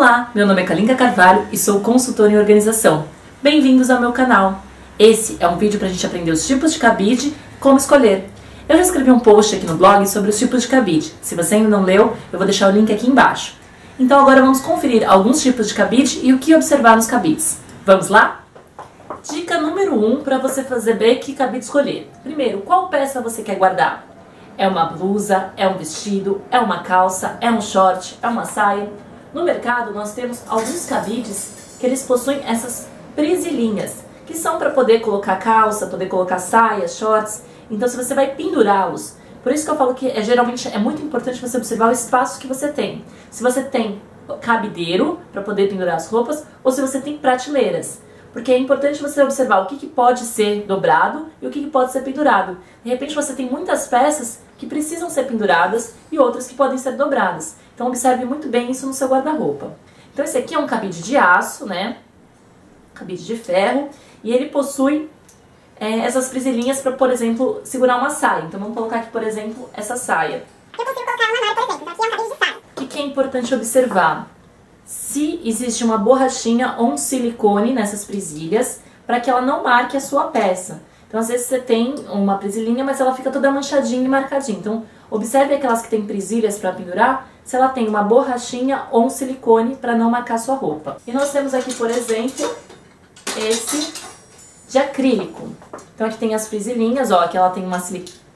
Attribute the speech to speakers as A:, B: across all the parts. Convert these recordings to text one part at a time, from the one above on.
A: Olá, meu nome é Kalinka Carvalho e sou consultora em organização. Bem-vindos ao meu canal. Esse é um vídeo para a gente aprender os tipos de cabide e como escolher. Eu já escrevi um post aqui no blog sobre os tipos de cabide. Se você ainda não leu, eu vou deixar o link aqui embaixo. Então agora vamos conferir alguns tipos de cabide e o que observar nos cabides. Vamos lá? Dica número 1 para você fazer bem que cabide escolher. Primeiro, qual peça você quer guardar? É uma blusa, é um vestido, é uma calça, é um short, é uma saia? No mercado nós temos alguns cabides que eles possuem essas presilhinhas, que são para poder colocar calça, poder colocar saias, shorts. Então se você vai pendurá-los, por isso que eu falo que geralmente é muito importante você observar o espaço que você tem. Se você tem cabideiro para poder pendurar as roupas ou se você tem prateleiras. Porque é importante você observar o que pode ser dobrado e o que pode ser pendurado. De repente você tem muitas peças que precisam ser penduradas e outras que podem ser dobradas. Então observe muito bem isso no seu guarda-roupa. Então esse aqui é um cabide de aço, né? Cabide de ferro. E ele possui essas presilhinhas para, por exemplo, segurar uma saia. Então vamos colocar aqui, por exemplo, essa saia.
B: Eu consigo colocar uma armário, por exemplo. Então aqui é um cabide de saia.
A: O que é importante observar? Se existe uma borrachinha ou um silicone nessas presilhas, para que ela não marque a sua peça. Então, às vezes você tem uma presilhinha, mas ela fica toda manchadinha e marcadinha. Então, observe aquelas que tem presilhas para pendurar, se ela tem uma borrachinha ou um silicone para não marcar a sua roupa. E nós temos aqui, por exemplo, esse de acrílico. Então, aqui tem as presilhinhas, ó, aqui ela tem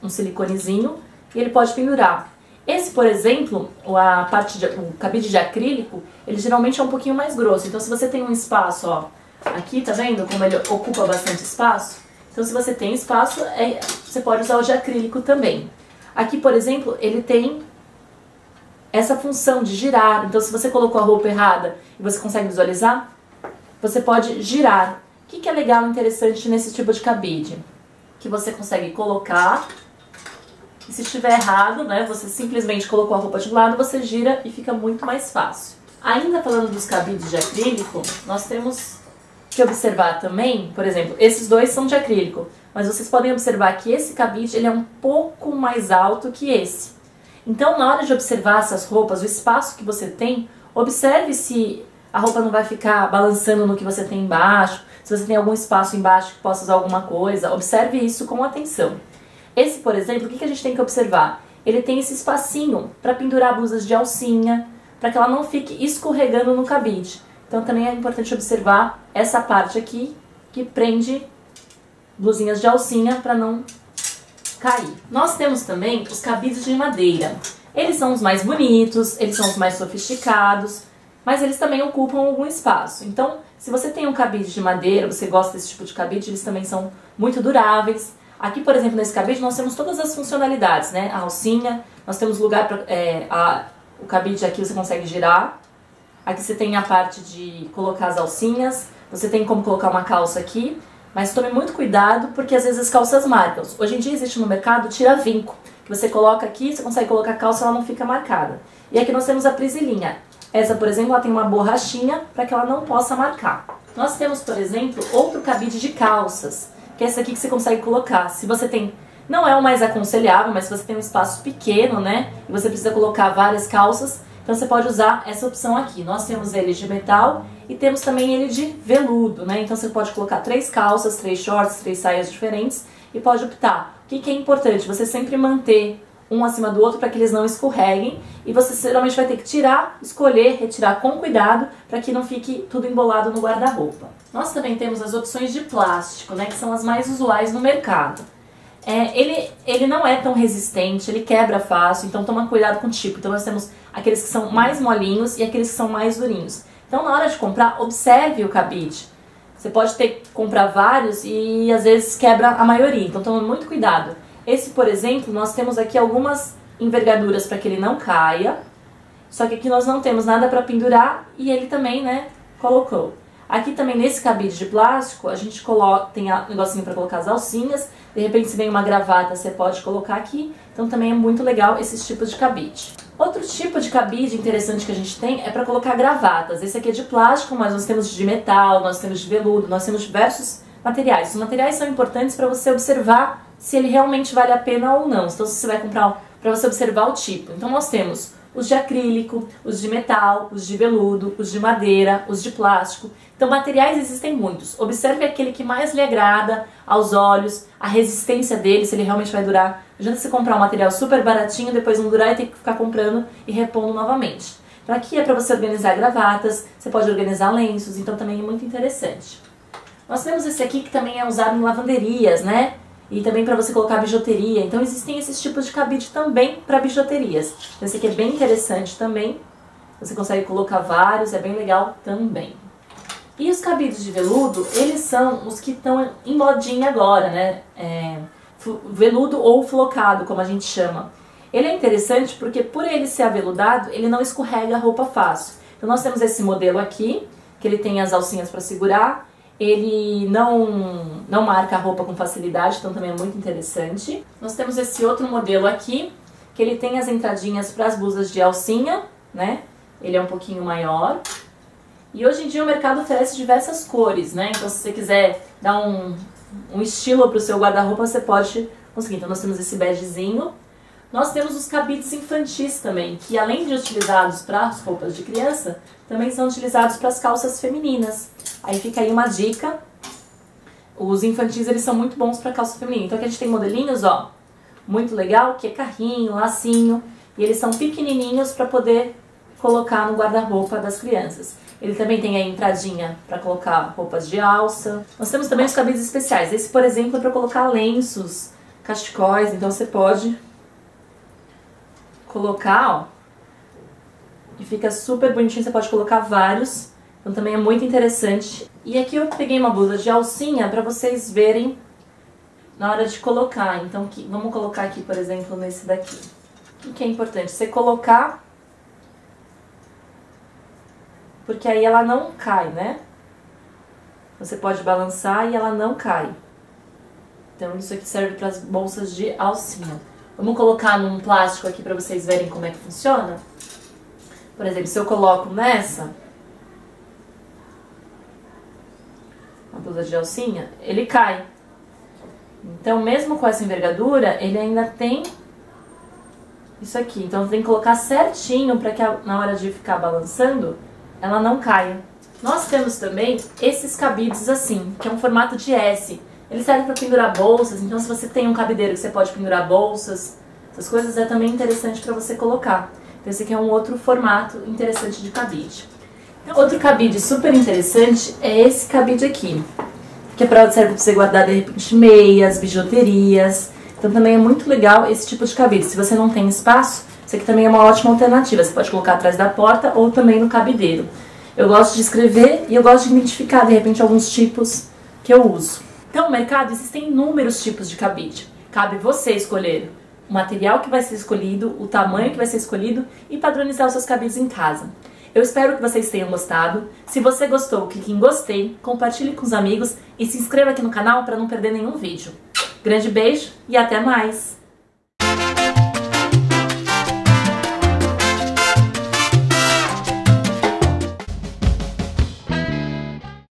A: um siliconezinho e ele pode pendurar. Esse, por exemplo, o cabide de acrílico, ele geralmente é um pouquinho mais grosso. Então, se você tem um espaço, ó, aqui, tá vendo como ele ocupa bastante espaço? Então, se você tem espaço, você pode usar o de acrílico também. Aqui, por exemplo, ele tem essa função de girar. Então, se você colocou a roupa errada e você consegue visualizar, você pode girar. O que é legal e interessante nesse tipo de cabide? Que você consegue colocar... E se estiver errado, né, você simplesmente colocou a roupa de um lado, você gira e fica muito mais fácil. Ainda falando dos cabides de acrílico, nós temos que observar também, por exemplo, esses dois são de acrílico, mas vocês podem observar que esse cabide ele é um pouco mais alto que esse. Então, na hora de observar essas roupas, o espaço que você tem, observe se a roupa não vai ficar balançando no que você tem embaixo, se você tem algum espaço embaixo que possa usar alguma coisa, observe isso com atenção. Esse, por exemplo, o que a gente tem que observar? Ele tem esse espacinho para pendurar blusas de alcinha, para que ela não fique escorregando no cabide. Então também é importante observar essa parte aqui, que prende blusinhas de alcinha para não cair. Nós temos também os cabides de madeira. Eles são os mais bonitos, eles são os mais sofisticados, mas eles também ocupam algum espaço. Então, se você tem um cabide de madeira, você gosta desse tipo de cabide, eles também são muito duráveis. Aqui, por exemplo, nesse cabide nós temos todas as funcionalidades, né? A alcinha, nós temos lugar para... o cabide aqui você consegue girar. Aqui você tem a parte de colocar as alcinhas. Você tem como colocar uma calça aqui. Mas tome muito cuidado porque às vezes as calças marcam. Hoje em dia existe no mercado tira-vinco. Que você coloca aqui, você consegue colocar a calça e ela não fica marcada. E aqui nós temos a presilhinha. Essa, por exemplo, ela tem uma borrachinha para que ela não possa marcar. Nós temos, por exemplo, outro cabide de calças. Que é esse aqui que você consegue colocar. Se você tem, não é o mais aconselhável, mas se você tem um espaço pequeno, né, e você precisa colocar várias calças, então você pode usar essa opção aqui. Nós temos ele de metal e temos também ele de veludo, né, então você pode colocar 3 calças, 3 shorts, 3 saias diferentes e pode optar. O que é importante? Você sempre manter um acima do outro para que eles não escorreguem e você geralmente vai ter que tirar, escolher, retirar com cuidado para que não fique tudo embolado no guarda-roupa. Nós também temos as opções de plástico, né, que são as mais usuais no mercado. Ele não é tão resistente, ele quebra fácil, então toma cuidado com o tipo. Então nós temos aqueles que são mais molinhos e aqueles que são mais durinhos. Então na hora de comprar, observe o cabide. Você pode ter que comprar vários e às vezes quebra a maioria, então toma muito cuidado. Esse, por exemplo, nós temos aqui algumas envergaduras para que ele não caia, só que aqui nós não temos nada para pendurar e ele também, né, colocou. Aqui também nesse cabide de plástico, a gente tem um negocinho para colocar as alcinhas, de repente se vem uma gravata você pode colocar aqui, então também é muito legal esses tipos de cabide. Outro tipo de cabide interessante que a gente tem é para colocar gravatas. Esse aqui é de plástico, mas nós temos de metal, nós temos de veludo, nós temos diversos materiais. Os materiais são importantes para você observar se ele realmente vale a pena ou não. Então, se você vai comprar para você observar o tipo. Então, nós temos os de acrílico, os de metal, os de veludo, os de madeira, os de plástico. Então materiais existem muitos. Observe aquele que mais lhe agrada aos olhos, a resistência dele, se ele realmente vai durar. Não adianta você comprar um material super baratinho, depois não durar e ter que ficar comprando e repondo novamente. Então aqui é para você organizar gravatas, você pode organizar lenços, então também é muito interessante. Nós temos esse aqui que também é usado em lavanderias, né? E também para você colocar bijuteria. Então existem esses tipos de cabide também para bijuterias. Esse aqui é bem interessante também. Você consegue colocar vários, é bem legal também. E os cabides de veludo, eles são os que estão em modinha agora, né? Veludo ou flocado, como a gente chama. Ele é interessante porque por ele ser aveludado, ele não escorrega a roupa fácil. Então nós temos esse modelo aqui, que ele tem as alcinhas para segurar. Ele não marca a roupa com facilidade, então também é muito interessante. Nós temos esse outro modelo aqui, que ele tem as entradinhas para as blusas de alcinha, né? Ele é um pouquinho maior. E hoje em dia o mercado oferece diversas cores, né? Então se você quiser dar um estilo para o seu guarda-roupa, você pode conseguir. Então nós temos esse begezinho. Nós temos os cabides infantis também, que além de utilizados para as roupas de criança, também são utilizados para as calças femininas. Aí fica aí uma dica. Os infantis, eles são muito bons para calça feminina. Então aqui a gente tem modelinhos, ó, muito legal, que é carrinho, lacinho, e eles são pequenininhos para poder colocar no guarda-roupa das crianças. Ele também tem a entradinha para colocar roupas de alça. Nós temos também os cabides especiais. Esse, por exemplo, é para colocar lenços, cachecóis, então você pode colocar, ó, e fica super bonitinho, você pode colocar vários, então também é muito interessante. E aqui eu peguei uma blusa de alcinha para vocês verem na hora de colocar. Então vamos colocar aqui, por exemplo, nesse daqui. O que é importante? Você colocar, porque aí ela não cai, né? Você pode balançar e ela não cai. Então isso aqui serve para as bolsas de alcinha. Vamos colocar num plástico aqui para vocês verem como é que funciona. Por exemplo, se eu coloco nessa, uma blusa de alcinha, ele cai. Então, mesmo com essa envergadura, ele ainda tem isso aqui. Então, tem que colocar certinho para que na hora de ficar balançando, ela não caia. Nós temos também esses cabides assim, que é um formato de S. Ele serve para pendurar bolsas, então se você tem um cabideiro que você pode pendurar bolsas, essas coisas é também interessante para você colocar. Então esse aqui é um outro formato interessante de cabide. Outro cabide super interessante é esse cabide aqui, que serve para você guardar de repente meias, bijuterias. Então também é muito legal esse tipo de cabide. Se você não tem espaço, esse aqui também é uma ótima alternativa. Você pode colocar atrás da porta ou também no cabideiro. Eu gosto de escrever e eu gosto de identificar de repente alguns tipos que eu uso. Então, no mercado existem inúmeros tipos de cabide. Cabe você escolher o material que vai ser escolhido, o tamanho que vai ser escolhido e padronizar os seus cabides em casa. Eu espero que vocês tenham gostado. Se você gostou, clique em gostei, compartilhe com os amigos e se inscreva aqui no canal para não perder nenhum vídeo. Grande beijo e até mais!